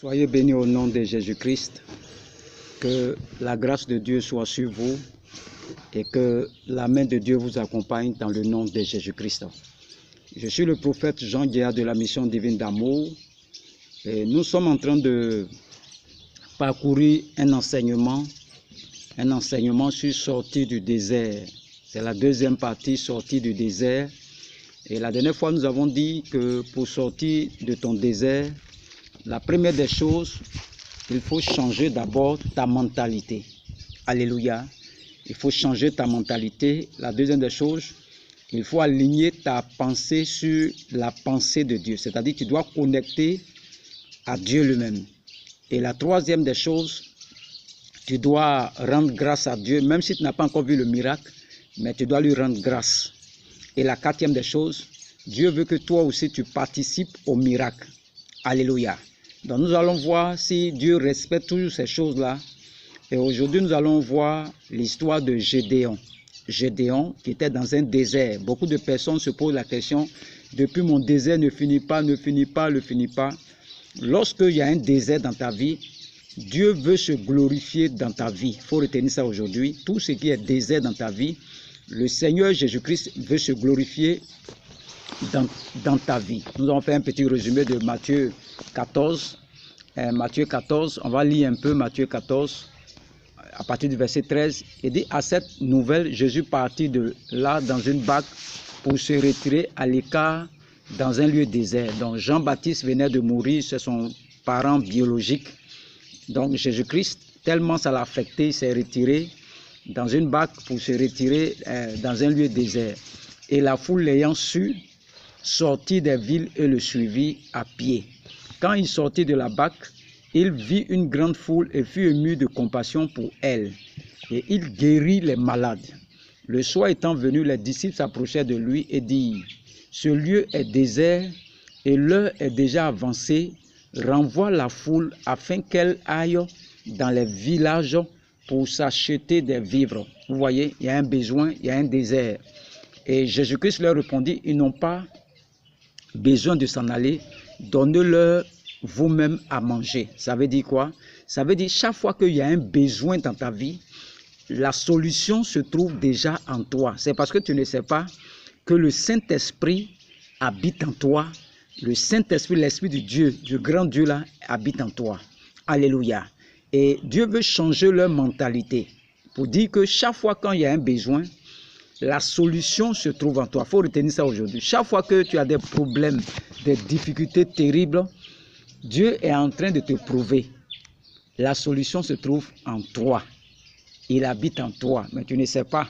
Soyez bénis au nom de Jésus-Christ, que la grâce de Dieu soit sur vous et que la main de Dieu vous accompagne dans le nom de Jésus-Christ. Je suis le prophète Jean Guéa de la mission divine d'amour et nous sommes en train de parcourir un enseignement sur sortie du désert. C'est la deuxième partie, sortie du désert. Et la dernière fois, nous avons dit que pour sortir de ton désert, la première des choses, il faut changer d'abord ta mentalité. Alléluia. Il faut changer ta mentalité. La deuxième des choses, il faut aligner ta pensée sur la pensée de Dieu. C'est-à-dire que tu dois connecter à Dieu lui-même. Et la troisième des choses, tu dois rendre grâce à Dieu, même si tu n'as pas encore vu le miracle, mais tu dois lui rendre grâce. Et la quatrième des choses, Dieu veut que toi aussi tu participes au miracle. Alléluia. Donc nous allons voir si Dieu respecte toujours ces choses-là. Et aujourd'hui nous allons voir l'histoire de Gédéon. Gédéon qui était dans un désert. Beaucoup de personnes se posent la question, depuis mon désert ne finit pas. Lorsqu'il y a un désert dans ta vie, Dieu veut se glorifier dans ta vie. Il faut retenir ça aujourd'hui. Tout ce qui est désert dans ta vie, le Seigneur Jésus-Christ veut se glorifier dans ta vie. Nous allons faire un petit résumé de Matthieu 14. Matthieu 14, on va lire un peu Matthieu 14, à partir du verset 13. Il dit, à cette nouvelle, Jésus partit de là dans une barque pour se retirer à l'écart dans un lieu désert. Donc Jean-Baptiste venait de mourir, c'est son parent biologique. Donc Jésus-Christ, tellement ça l'a affecté, il s'est retiré dans une barque pour se retirer dans un lieu désert. Et la foule l'ayant su, sortit des villes et le suivit à pied. Quand il sortit de la barque, il vit une grande foule et fut ému de compassion pour elle. Et il guérit les malades. Le soir étant venu, les disciples s'approchèrent de lui et dirent, « Ce lieu est désert et l'heure est déjà avancée. Renvoie la foule afin qu'elle aille dans les villages pour s'acheter des vivres. » Vous voyez, il y a un besoin, il y a un désert. Et Jésus-Christ leur répondit, ils n'ont pas besoin de s'en aller, donnez-leur vous-même à manger. Ça veut dire quoi? Ça veut dire chaque fois qu'il y a un besoin dans ta vie, la solution se trouve déjà en toi. C'est parce que tu ne sais pas que le Saint-Esprit habite en toi. Le Saint-Esprit, l'Esprit de Dieu, du grand Dieu là, habite en toi. Alléluia. Et Dieu veut changer leur mentalité pour dire que chaque fois quand il y a un besoin, la solution se trouve en toi. Il faut retenir ça aujourd'hui. Chaque fois que tu as des problèmes, des difficultés terribles, Dieu est en train de te prouver. La solution se trouve en toi. Il habite en toi, mais tu ne sais pas.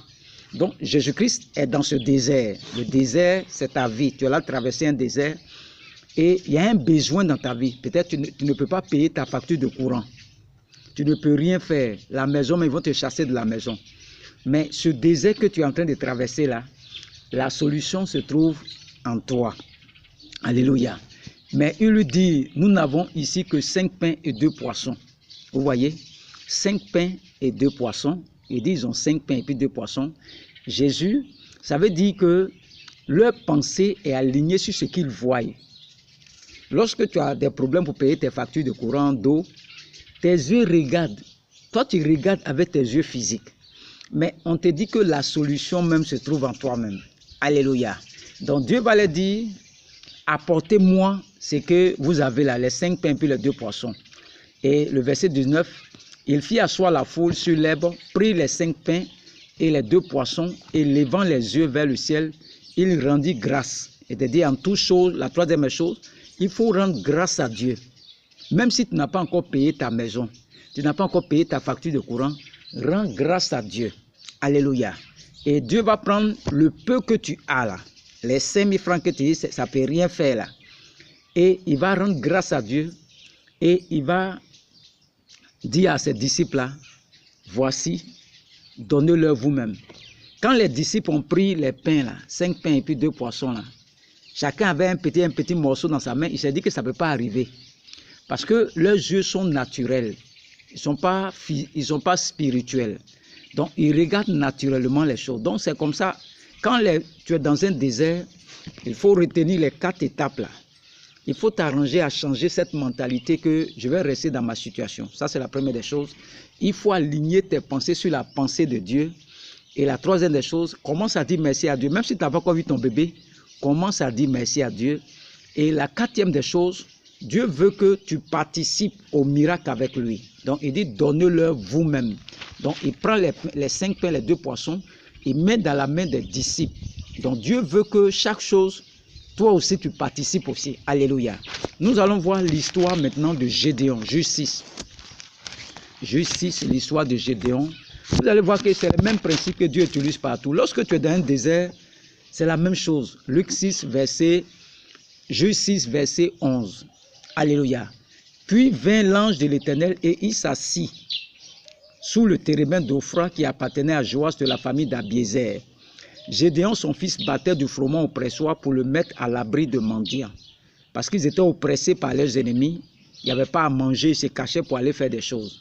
Donc, Jésus-Christ est dans ce désert. Le désert, c'est ta vie. Tu as là traversé un désert et il y a un besoin dans ta vie. Peut-être que tu ne peux pas payer ta facture de courant. Tu ne peux rien faire. La maison, mais ils vont te chasser de la maison. Mais ce désert que tu es en train de traverser là, la solution se trouve en toi. Alléluia. Mais il lui dit, nous n'avons ici que 5 pains et 2 poissons. Vous voyez, 5 pains et 2 poissons. Il dit, ils ont 5 pains et puis 2 poissons. Jésus, ça veut dire que leur pensée est alignée sur ce qu'ils voient. Lorsque tu as des problèmes pour payer tes factures de courant, d'eau, tes yeux regardent. Toi, tu regardes avec tes yeux physiques. Mais on te dit que la solution même se trouve en toi-même. Alléluia. Donc Dieu va leur dire, apportez-moi ce que vous avez là, les 5 pains puis les 2 poissons. Et le verset 19, il fit asseoir la foule sur l'herbe, prit les 5 pains et les 2 poissons, et levant les yeux vers le ciel, il rendit grâce. C'est-à-dire en toute chose, la troisième chose, il faut rendre grâce à Dieu. Même si tu n'as pas encore payé ta maison, tu n'as pas encore payé ta facture de courant, rends grâce à Dieu. Alléluia. Et Dieu va prendre le peu que tu as là. Les 5 000 francs que tu dis, ça ne peut rien faire là. Et il va rendre grâce à Dieu. Et il va dire à ses disciples là, voici, donnez-leur vous-même. Quand les disciples ont pris les pains là, 5 pains et puis 2 poissons là, chacun avait un petit morceau dans sa main, il s'est dit que ça ne peut pas arriver. Parce que leurs yeux sont naturels. Ils ne sont pas spirituels. Donc, ils regardent naturellement les choses. Donc, c'est comme ça. Quand tu es dans un désert, il faut retenir les 4 étapes là. Il faut t'arranger à changer cette mentalité que je vais rester dans ma situation. Ça, c'est la première des choses. Il faut aligner tes pensées sur la pensée de Dieu. Et la troisième des choses, commence à dire merci à Dieu. Même si tu n'as pas encore vu ton bébé, commence à dire merci à Dieu. Et la quatrième des choses, Dieu veut que tu participes au miracle avec lui. Donc, il dit, donnez-leur vous-même. Donc, il prend les 5 pains, les 2 poissons, il met dans la main des disciples. Donc, Dieu veut que chaque chose, toi aussi, tu participes aussi. Alléluia. Nous allons voir l'histoire maintenant de Gédéon, Juge 6. Juge 6, l'histoire de Gédéon. Vous allez voir que c'est le même principe que Dieu utilise partout. Lorsque tu es dans un désert, c'est la même chose. Juge 6, verset 11. Alléluia. Puis vint l'ange de l'Éternel et il s'assit sous le térébinthe d'Ophra qui appartenait à Joas de la famille d'Abiézer. Gédéon, son fils, battait du froment au pressoir pour le mettre à l'abri de mendiants. Parce qu'ils étaient oppressés par leurs ennemis, il n'y avait pas à manger, ils se cachaient pour aller faire des choses.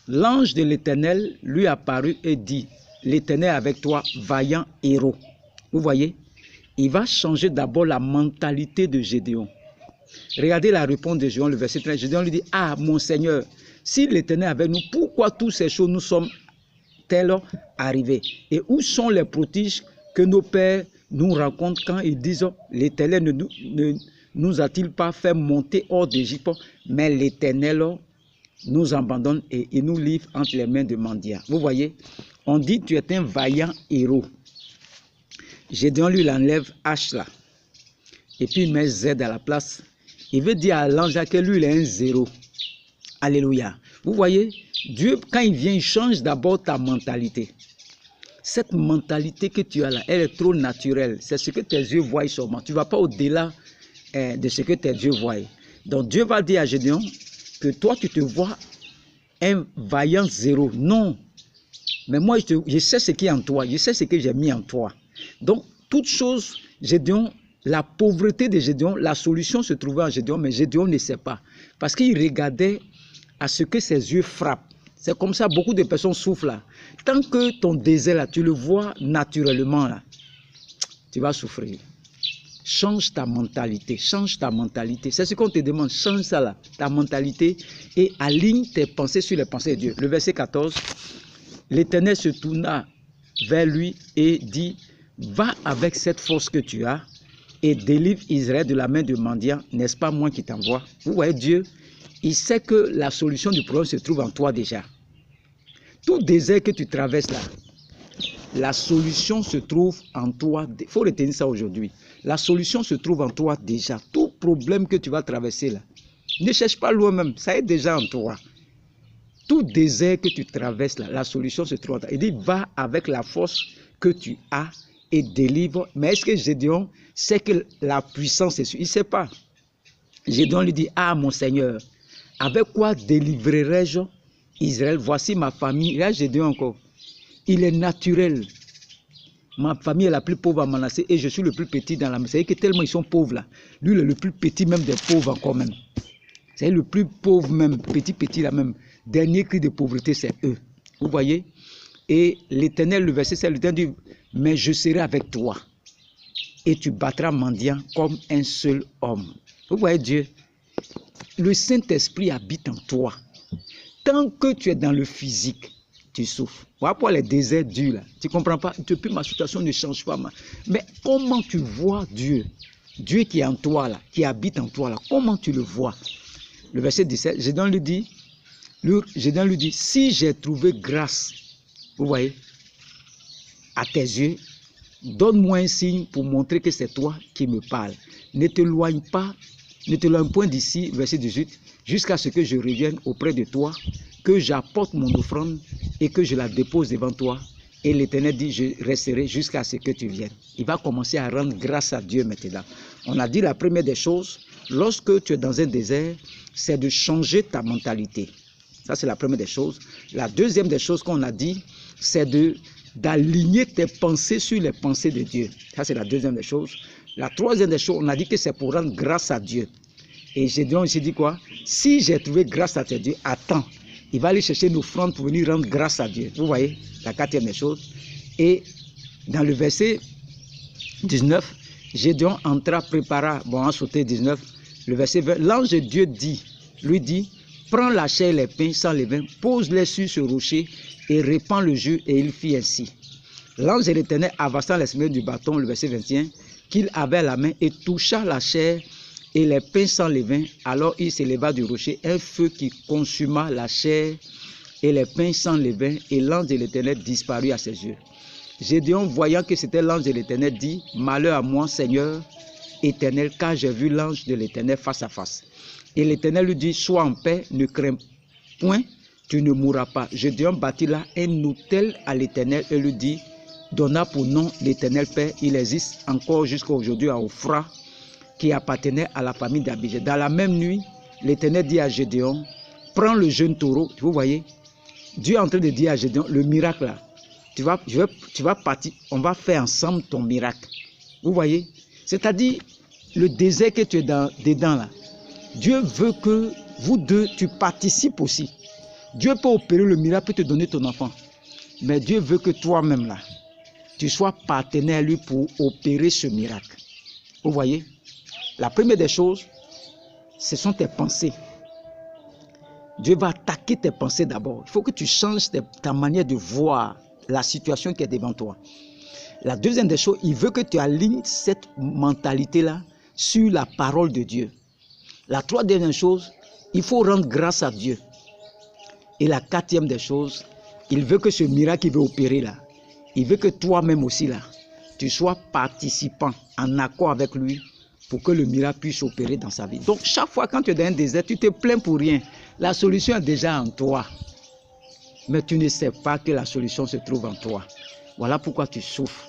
L'ange de l'Éternel lui apparut et dit, l'Éternel est avec toi, vaillant héros. Vous voyez, il va changer d'abord la mentalité de Gédéon. Regardez la réponse de Gédéon, le verset 13. Gédéon lui dit, ah mon Seigneur, si l'Éternel est avec nous, pourquoi toutes ces choses nous sommes-elles arrivées? Et où sont les prodiges que nos pères nous racontent quand ils disent, l'Éternel ne nous a-t-il pas fait monter hors d'Égypte, mais l'Éternel nous abandonne et il nous livre entre les mains de mendiants. Vous voyez, on dit tu es un vaillant héros. Gédéon lui l'enlève H là. Et puis il met Z à la place. Il veut dire à l'ange que lui il est un zéro. Alléluia. Vous voyez, Dieu quand il vient, il change d'abord ta mentalité. Cette mentalité que tu as là, elle est trop naturelle. C'est ce que tes yeux voient seulement. Tu ne vas pas au-delà de ce que tes yeux voient. Donc Dieu va dire à Gédéon que toi tu te vois un vaillant zéro. Non. Mais moi je sais ce qui est en toi. Je sais ce que j'ai mis en toi. Donc toute chose, Gédéon, la pauvreté de Gédéon, la solution se trouvait en Gédéon, mais Gédéon ne sait pas. Parce qu'il regardait à ce que ses yeux frappent. C'est comme ça, beaucoup de personnes souffrent là. Tant que ton désert là, tu le vois naturellement là, tu vas souffrir. Change ta mentalité, change ta mentalité. C'est ce qu'on te demande, change ça là, ta mentalité et aligne tes pensées sur les pensées de Dieu. Le verset 14, l'Éternel se tourna vers lui et dit, va avec cette force que tu as et délivre Israël de la main de mendiants, n'est-ce pas moi qui t'envoie? Vous voyez, Dieu, il sait que la solution du problème se trouve en toi déjà. Tout désert que tu traverses là, la solution se trouve en toi. Il faut retenir ça aujourd'hui. La solution se trouve en toi déjà. Tout problème que tu vas traverser là, ne cherche pas loin même, ça est déjà en toi. Tout désert que tu traverses là, la solution se trouve en toi. Il dit, va avec la force que tu as et délivre. Mais est-ce que Gédéon sait que la puissance est sûre? Il ne sait pas. Gédéon lui dit, ah mon Seigneur, avec quoi délivrerai-je Israël? Voici ma famille. Là, Gédéon encore. Il est naturel. Ma famille est la plus pauvre à Manassé et je suis le plus petit dans la maison. C'est que tellement ils sont pauvres là. Lui, il est le plus petit même des pauvres encore même. C'est le plus pauvre même, petit là même. Dernier cri de pauvreté, c'est eux. Vous voyez? Et l'Éternel, le verset 7, l'Éternel dit, mais je serai avec toi et tu battras mendiant comme un seul homme. Vous voyez Dieu? Le Saint-Esprit habite en toi. Tant que tu es dans le physique, tu souffres. Voilà pourquoi les déserts durs là. Tu ne comprends pas? Depuis ma situation ne change pas. Mais comment tu vois Dieu? Dieu qui est en toi là, qui habite en toi là. Comment tu le vois? Le verset 17, Gédéon lui dit, si j'ai trouvé grâce, vous voyez, à tes yeux, donne-moi un signe pour montrer que c'est toi qui me parles. Ne t'éloigne point d'ici, verset 18, jusqu'à ce que je revienne auprès de toi, que j'apporte mon offrande et que je la dépose devant toi. Et l'Éternel dit, je resterai jusqu'à ce que tu viennes. Il va commencer à rendre grâce à Dieu maintenant. On a dit la première des choses, lorsque tu es dans un désert, c'est de changer ta mentalité. Ça, c'est la première des choses. La deuxième des choses qu'on a dit, c'est d'aligner tes pensées sur les pensées de Dieu. Ça, c'est la deuxième des choses. La troisième des choses, on a dit que c'est pour rendre grâce à Dieu. Et Gédéon ici dit quoi? Si j'ai trouvé grâce à tes dieux, attends. Il va aller chercher une offrande pour venir rendre grâce à Dieu. Vous voyez, la quatrième des choses. Et dans le verset 19, Gédéon entra, prépara, bon, on a sauté 19, Le verset 20, l'ange de Dieu lui dit, prends la chair et les pains sans levain, pose-les sur ce rocher et répands le jus, et il fit ainsi. L'ange de l'Éternel avança les semelles du bâton, le verset 21, qu'il avait à la main et toucha la chair et les pains sans levain. Alors il s'éleva du rocher un feu qui consuma la chair et les pains sans levain, et l'ange de l'Éternel disparut à ses yeux. Gédéon, voyant que c'était l'ange de l'Éternel, dit, malheur à moi, Seigneur Éternel, car j'ai vu l'ange de l'Éternel face à face. Et l'Éternel lui dit, sois en paix, ne crains point, tu ne mourras pas. Gédéon bâtit là un autel à l'Éternel et lui dit, donna pour nom l'Éternel Père. Il existe encore jusqu'à aujourd'hui à Ophra, qui appartenait à la famille d'Abijah. Dans la même nuit, l'Éternel dit à Gédéon, prends le jeune taureau. Vous voyez, Dieu est en train de dire à Gédéon, le miracle là, tu vas partir, on va faire ensemble ton miracle. Vous voyez, c'est-à-dire le désert que tu es dedans là, Dieu veut que vous deux, tu participes aussi. Dieu peut opérer le miracle, peut te donner ton enfant. Mais Dieu veut que toi-même là, tu sois partenaire à lui pour opérer ce miracle. Vous voyez, la première des choses, ce sont tes pensées. Dieu va attaquer tes pensées d'abord. Il faut que tu changes ta manière de voir la situation qui est devant toi. La deuxième des choses, il veut que tu alignes cette mentalité-là sur la parole de Dieu. La troisième chose, il faut rendre grâce à Dieu. Et la quatrième des choses, il veut que ce miracle qu'il veut opérer là, il veut que toi-même aussi là, tu sois participant en accord avec lui pour que le miracle puisse opérer dans sa vie. Donc chaque fois quand tu es dans un désert, tu te plains pour rien. La solution est déjà en toi. Mais tu ne sais pas que la solution se trouve en toi. Voilà pourquoi tu souffres.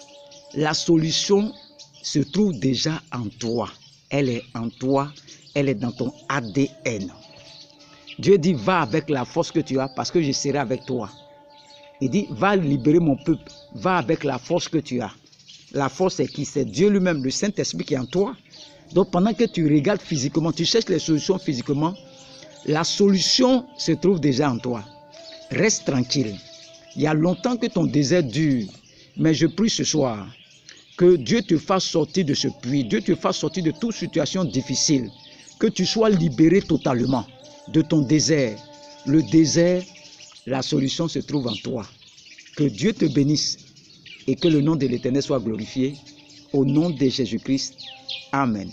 La solution se trouve déjà en toi. Elle est en toi, elle est dans ton ADN. Dieu dit, va avec la force que tu as parce que je serai avec toi. Il dit, va libérer mon peuple, va avec la force que tu as. La force c'est qui? C'est Dieu lui-même, le Saint-Esprit qui est en toi. Donc pendant que tu regardes physiquement, tu cherches les solutions physiquement, la solution se trouve déjà en toi. Reste tranquille. Il y a longtemps que ton désert dure, mais je prie ce soir que Dieu te fasse sortir de ce puits, Dieu te fasse sortir de toute situation difficile, que tu sois libéré totalement de ton désert. Le désert, la solution se trouve en toi. Que Dieu te bénisse et que le nom de l'Éternel soit glorifié. Au nom de Jésus-Christ. Amen.